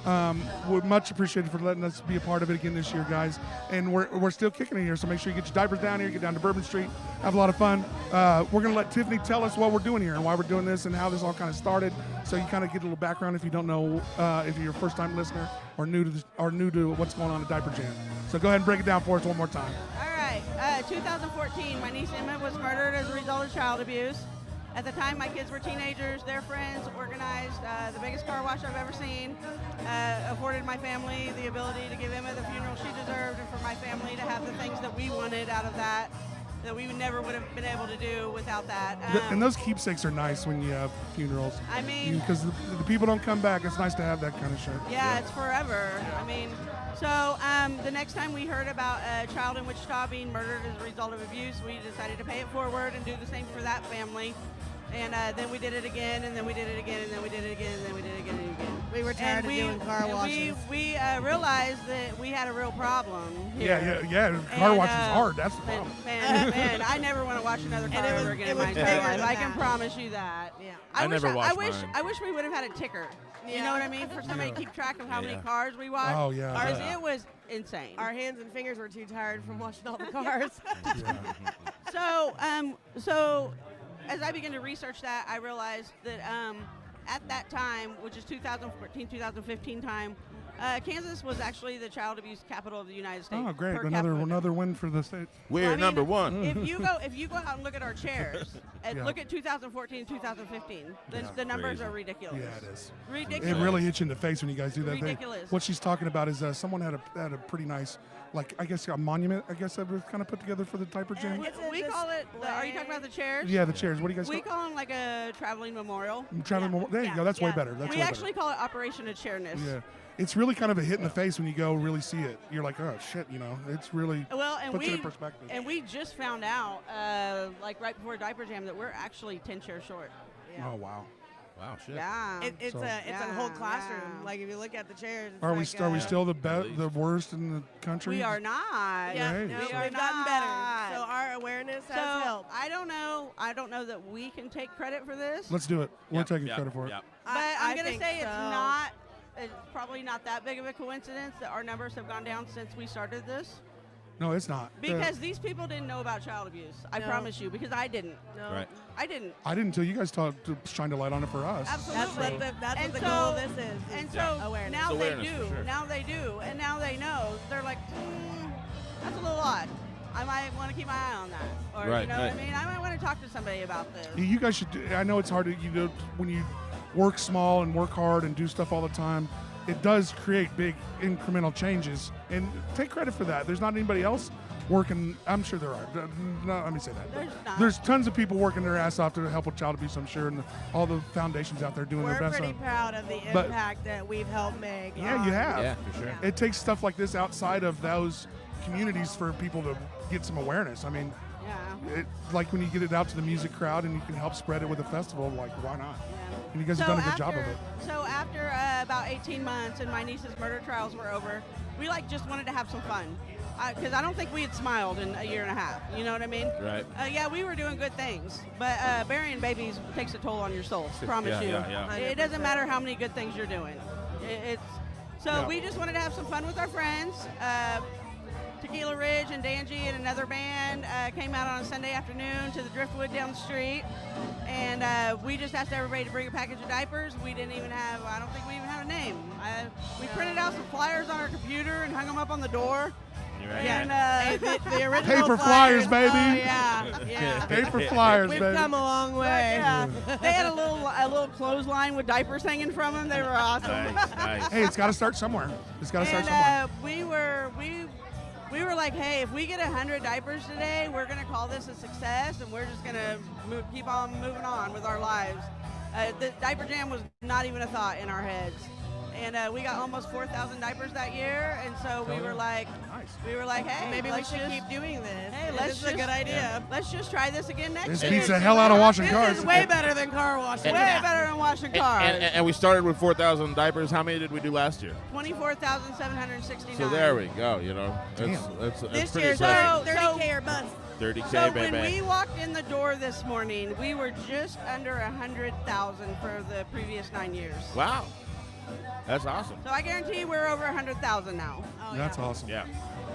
We're much appreciated for letting us be a part of it again this year, guys. And we're still kicking it here, so make sure you get your diapers down here, get down to Bourbon Street, have a lot of fun. We're going to let Tiffany tell us what we're doing here and why we're doing this and how this all kind of started, so you kind of get a little background if you don't know, if you're a first-time listener or new to what's going on at Diaper Jam. So go ahead and break it down for us one more time. All right. 2014, my niece Emma was murdered as a result of child abuse. At the time, my kids were teenagers. Their friends organized the biggest car wash I've ever seen, afforded my family the ability to give Emma the funeral she deserved, and for my family to have the things that we wanted out of that we never would have been able to do without that. And those keepsakes are nice when you have funerals. I mean, because the people don't come back. It's nice to have that kind of shit. Yeah, it's forever. I mean, so the next time we heard about a child in Wichita being murdered as a result of abuse, we decided to pay it forward and do the same for that family. And then we did it again, and then we did it again, and then we did it again, and then we did it again and again. We were tired of doing car washes. We realized that we had a real problem here. Yeah. Car wash is hard. That's the problem. Man, I never want to wash another car ever again in my entire life. I can promise you that. Yeah. I wish we would have had a ticker. You know what I mean? For somebody to keep track of how many cars we washed. Oh, yeah. Because it was insane. Our hands and fingers were too tired from washing all the cars. So as I began to research that, I realized that at that time, which is 2014, 2015 time, Kansas was actually the child abuse capital of the United States. Oh, great! Another win for the state. We're number one. If you go out and look at our chairs, and look at 2014 and 2015, the numbers are ridiculous. Yeah, it is. Ridiculous. It really hits you in the face when you guys do that Ridiculous. thing. What she's talking about is someone had a pretty nice, like, I guess a monument, I guess, that was kind of put together for the Diaper Jam. We call it. Are you talking about the chairs? Yeah, the chairs. What do you guys call it? We call them like a traveling memorial. There you go. That's way better. We actually call it Operation of Chairness. Yeah. It's really kind of a hit in the face when you go really see it. You're like, oh shit, it's really puts it in perspective. And we just found out, like right before Diaper Jam, that we're actually 10 chairs short. Yeah. Oh wow. Wow, shit. Yeah. It's a whole classroom. Yeah. Like if you look at the chairs. Are we still the worst in the country? We are not. Yeah, right. no, we've gotten better. So our awareness has helped. I don't know that we can take credit for this. Let's do it. We're taking credit for it. But I'm gonna say it's probably not that big of a coincidence that our numbers have gone down since we started this. No, it's not. Because these people didn't know about child abuse. I promise you, because I didn't. No. Right. I didn't. I didn't until you guys shined a light on it for us. Absolutely. That's what the goal of this is. And so awareness. now they do. Sure. Now they do. And now they know. They're like, that's a little odd. I might want to keep my eye on that. Or, right, you know what I mean? I might want to talk to somebody about this. You guys should. I know it's hard to, when you work small and work hard and do stuff all the time, it does create big incremental changes. And take credit for that. There's not anybody else working. I'm sure there are. No, let me say that. There's tons of people working their ass off to help with child abuse, I'm sure, and all the foundations out there doing their best. We're pretty proud of the impact that we've helped make. Yeah, you have. Yeah, for sure. It takes stuff like this outside of those communities for people to get some awareness. I mean, like when you get it out to the music crowd and you can help spread it with a festival, like, why not? Yeah. And you guys have done a good job of it. So after about 18 months and my niece's murder trials were over, we just wanted to have some fun. Because I don't think we had smiled in a year and a half. You know what I mean? Right. Yeah, we were doing good things. But burying babies takes a toll on your soul, promise you. Yeah. It doesn't matter how many good things you're doing. We just wanted to have some fun with our friends. Tequila Ridge and Danji and another band came out on a Sunday afternoon to the Driftwood down the street. And we just asked everybody to bring a package of diapers. I don't think we even have a name. We printed out some flyers on our computer and hung them up on the door. Right. And the original paper flyers, baby. Oh, yeah. Paper flyers, We've baby. come a long way. They had a little clothesline with diapers hanging from them. They were awesome. Nice. Hey, it's got to start somewhere. We were like, hey, if we get 100 diapers today, we're going to call this a success, and we're just going to keep on moving on with our lives. The Diaper Jam was not even a thought in our heads. And we got almost 4,000 diapers that year, and so we were like, hey, maybe we should keep doing this. Hey, this is a good idea. Let's just try this again next year. This beats the hell out of washing cars. This is way better than car washing. Way better than washing cars. And we started with 4,000 diapers. How many did we do last year? 24,769. So there we go. It's this pretty year's impressive. 30K or bust. 30K, so baby. when we walked in the door this morning, we were just under 100,000 for the previous 9 years. Wow. That's awesome. So I guarantee we're over 100,000 now. That's awesome. Yeah.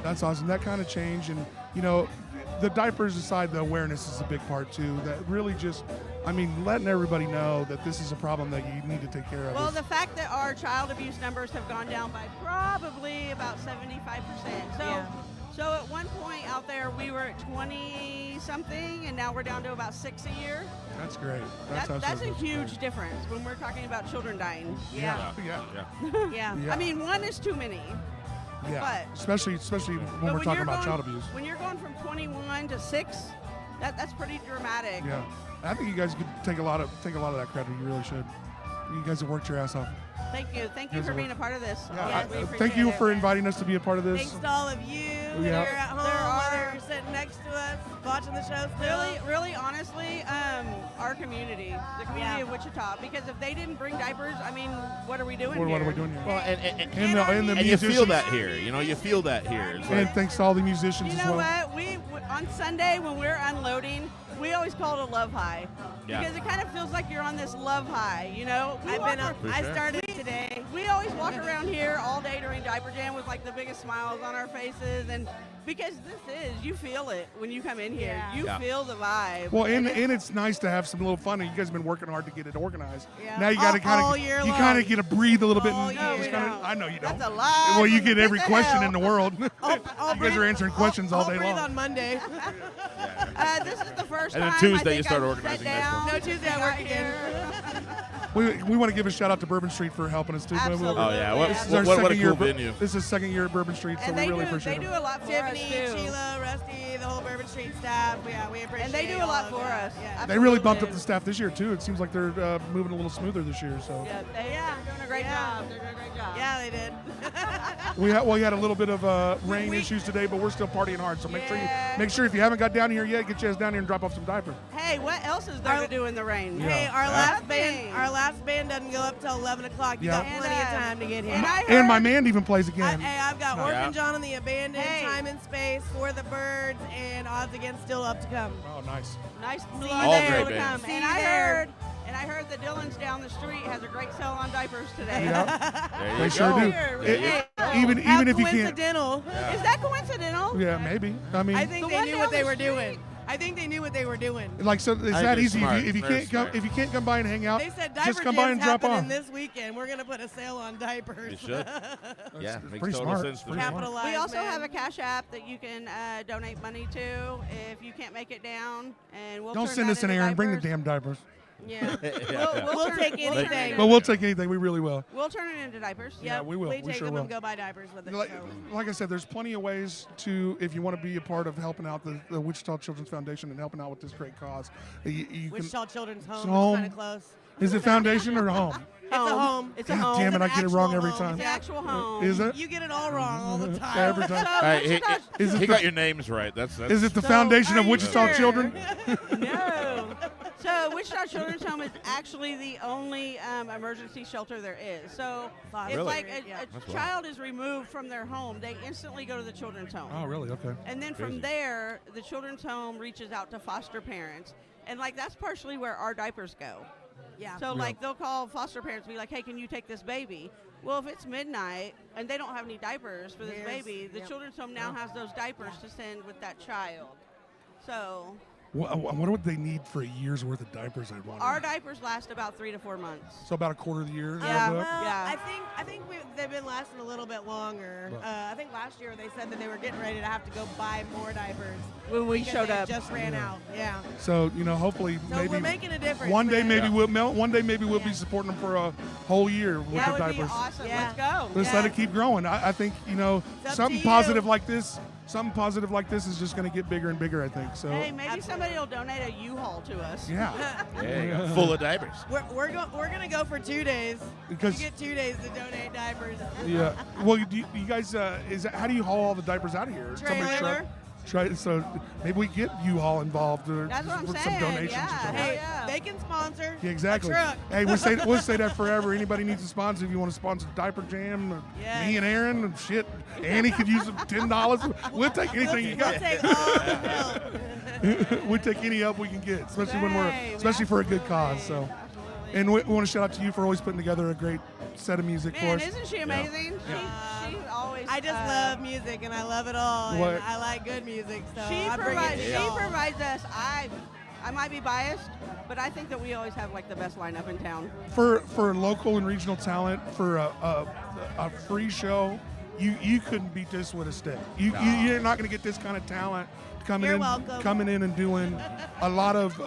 That's awesome. That kind of change, and the diapers aside, the awareness is a big part too. That really just, letting everybody know that this is a problem that you need to take care of. Well, the fact that our child abuse numbers have gone down by probably about 75%. So at one point out there, we were at 20-something, and now we're down to about 6 a year. That's great. That's a huge difference when we're talking about children dying. Yeah. Yeah. One is too many. Yeah. But, especially when we're talking about child abuse. When you're going from 21 to 6, that's pretty dramatic. Yeah. I think you guys could take a lot of that credit. You really should. You guys have worked your ass off. Thank you. Thank you for being a part of this. Yeah, we appreciate thank you it. for inviting us to be a part of this. Thanks to all of you that are at home, whether you're sitting next to us, watching the show still. Really, honestly, our community, the community of Wichita, because if they didn't bring diapers, what are we doing here? What are we doing here? Well, and the you musicians. feel that here. You feel that here. It's And like, thanks to all the musicians You as know well. what? We on Sunday when we're unloading, we always call it a love high. Yeah. Because it kind of feels like you're on this love high, I started today. We always walk around here all day during Diaper Jam with like the biggest smiles on our faces, and because you feel it when you come in here. Yeah. You feel the vibe. Well, and it's nice to have some little fun. And you guys have been working hard to get it organized. Yeah. Now you got to All year long. kind of get to breathe a little bit. All And year. just No, we kinda, don't. I know you don't. That's a lie. Well, you from get the every pit of question hell. in the world. I'll You guys are answering questions all day I'll breathe long. on Monday. This is the first And then time Tuesday I you think start I've organizing sat next down. one. No, Tuesday I work again. We want to give a shout out to Bourbon Street for helping us too. Absolutely. Oh yeah, This is our what a second year. cool venue. This is second year at Bourbon Street, so And we they really do appreciate they it. do a lot for Tiffany, us too. Sheila, Rusty, the whole Bourbon Street staff. Yeah, we appreciate And they do a all lot of for it. us. Yeah. They really bumped Absolutely. up the staff this year too. It seems like they're moving a little smoother this year. So Yeah, they're doing a great job. They're doing a great job. Yeah, they did. we had a little bit of rain issues today, but we're still partying hard. So Yeah. make sure if you haven't got down here yet, get your ass down here and drop off some diapers. Hey, what else is there to do in the rain? Hey, our Nothing. last band doesn't go up till 11 o'clock. You Yeah. got plenty of time to get here. And I heard, And my man even plays again. I've got Yeah. Orphan John and the Abandoned, Hey. Time and Space, For the Birds, and Odds Against Still Up to Come. Oh, nice. nice to see All you great there. bands. And I heard that Dylan's down the street has a great sale on diapers today. Yeah, There you they go. sure do. Here, It- hey, even How if you can't. coincidental. Is that coincidental? Yeah, maybe. I The think they one knew down what they the were street? doing. I think they knew what they were doing. Like, so it's I that think it's easy. smart. If you Very can't come, smart. if you can't come by and hang out, They said just Diaper come by Jam's and drop happening off. this weekend. We're going to put a sale on diapers. You should. Yeah, That's makes pretty total smart. sense to me. Pretty smart. Capitalize, We also man. have a cash app that you can donate money to if you can't make it down, and we'll Don't turn send that us an into errand. Bring the diapers. damn diapers. Yeah. We'll We'll turn- take we'll turn it anything. into- But we'll take anything. We really will. We'll turn it into diapers. Yeah, we will. We We take sure them will. and go buy diapers with it. Like, so. like I said, there's plenty of ways to, if you want to be a part of helping out the Wichita Children's Foundation and helping out with this great cause. You can, Wichita Children's Home. It's It's home. kind of close. is it foundation or home? It's a home. It's a God home. damn it, I It's get an it wrong actual every home. time. It's the actual home. Is it? You get it all wrong all the time. Every time. Hey, Is it he the- got your names right. That's Is it the So, foundation are of you Wichita sure? Children? No. So Wichita Children's Home is actually the only emergency shelter there is. So if Really? like Yeah. a That's wild. child is removed from their home, they instantly go to the children's home. Oh, really? Okay. And then Crazy. from there, the children's home reaches out to foster parents. And like that's partially where our diapers go. Yeah. So like they'll call foster parents and be like, hey, can you take this baby? Well, if it's midnight and they don't have any diapers for this There's- baby, the yep. children's home now has those diapers to send with that child. So I wonder what they need for a year's worth of diapers. I wonder. our diapers last about 3 to 4 months. So about a quarter of the year. Yeah. is that Well, Yeah. I think they've been lasting a little bit longer. Right. I think last year they said that they were getting ready to have to go buy more diapers When we because showed they up. just ran out. Yeah. So hopefully So maybe we're making a difference. one day man. maybe Yeah. one day maybe we'll be Yeah. supporting them for a whole year with That the would be diapers. awesome. Yeah. Let's go. Let's let it keep growing. I think It's up something to positive you. like this. Something positive like this is just going to get bigger and bigger. I think so. Hey, maybe Absolutely. somebody will donate a U-Haul to us. Yeah, There you go. Full of diapers. We're gonna go for 2 days. because You get 2 days to donate diapers. yeah. Well, you guys, how do you haul all the diapers out of here? Somebody's Trailer. So maybe we get U-Haul involved or That's what I'm with saying. some donations. Yeah. or something. Hell Hey, yeah. they can sponsor Yeah, exactly. a truck. Hey, we'll say that forever. Anybody needs a sponsor, if you want to sponsor Diaper Jam, or Yes. me and Aaron, and shit, Annie could use $10. We'll take anything you We'll got. take all the help. We'll take any help we can get, especially Hey, for a good cause. So, absolutely. And we want to shout out to you for always putting together a great set of music for Man, us. isn't she amazing? She's always. I just love music and I love it all. What- And I like good music, so She I bring it to she y'all. provides us. I might be biased, but I think that we always have like the best lineup in town. For local and regional talent, for a free show, you couldn't beat this with a stick. You're not going to get this kind of talent coming You're welcome. coming in and doing a lot of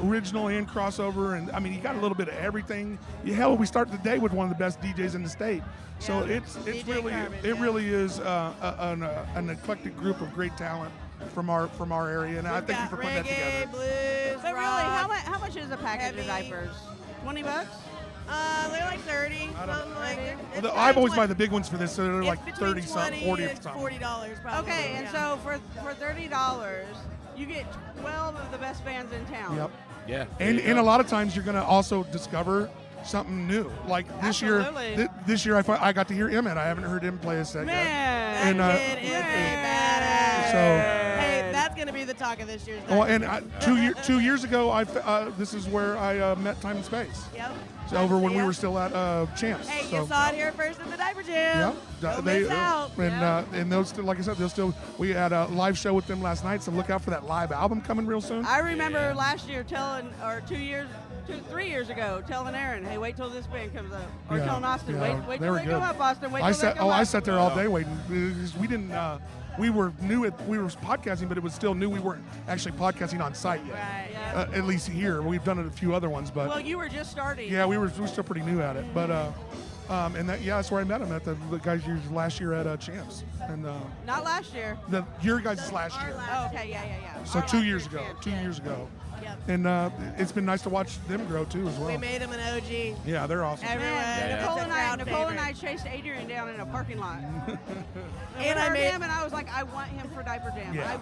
original and crossover, and I mean you got a little bit of everything. Hell, we started the day with one of the best DJs in the state, so it's DJ really Carmen, it yeah. really is an eclectic group of great talent from our area, and I thank you for putting that Reggae, together. blues, But really, rock. how much is a package heavy. of diapers? $20? They're like 30, something like that. Well, I always buy the big ones for this, so they're like It's between 30 something, 20 40 or and something. $40 probably. Okay, and yeah. so for $30, you get 12 of the best bands in town. Yep. Yeah. And a lot of times you're going to also discover something new. Like this Absolutely. year, this year I got to hear Emmett. I haven't heard him play a set yet. Man, And, That kid is a badass. So- hey, that's gonna be the talk of this year's. Well, night. and 2 years ago, this is where I met Time and Space. Yep. So over when we Yep. were still at Champs. Hey, so. you saw it here first in the Diaper Jam. Yeah, Don't miss out. and those still, like I said, we had a live show with them last night, so look out for that live album coming real soon. I remember last year or 3 years ago, telling Aaron, "Hey, wait till this band comes up," or Yeah, telling Austin, yeah, "Wait they till were they good. come up, Austin. Wait I till they sat come up." I sat there all day waiting. Because we didn't. We were podcasting, but it was still new. We weren't actually podcasting on site yet. Right. Yeah. At least here, we've done it a few other ones, but Well, you were just starting. yeah, we were still pretty new at it. But and that's where I met him at the guys last year at Champs, and Not last year. your guys last year. Oh, okay, yeah. So Our 2 last years year's ago. chance, 2 yeah. years ago, Yep. and it's been nice to watch them grow too as well. We made him an OG. Yeah, they're awesome. Everyone. Man, It's Nicole a and crowd I favorite. chased Adrian down in a parking lot. And I heard made- him, and I was like, I want him for Diaper Jam. Yeah.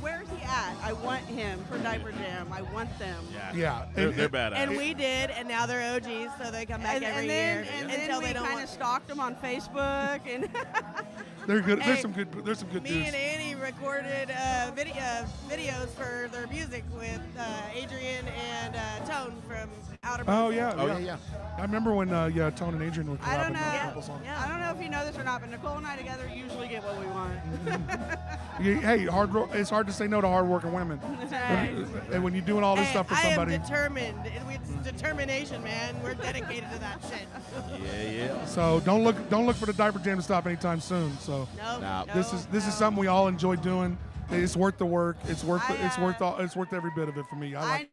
Where's he at? I want him for Diaper Jam. I want them. Yeah, They're badass. And we did, and now they're OGs, so they come back every then, year and until then they we don't kind want. of stalked them on Facebook, and they're good. Hey, There's some good Me dudes. and Annie recorded videos for their music with Adrian and Tone from Outer. Oh Banks. yeah, Oh, yeah. yeah. I remember when Tone and Adrian were I don't collabing on a know. couple songs. I don't know if you know this or not, but Nicole and I together usually get what we want. Hey, it's hard to say no to hardworking women. That's right. And when you're doing all this Hey, stuff for I somebody, am determined. It's determination, man. We're dedicated to that shit. Yeah. so don't look for the Diaper Jam to stop anytime soon. So No, No. this is something we all enjoy doing. It's worth the work. It's worth every bit of it for me. I like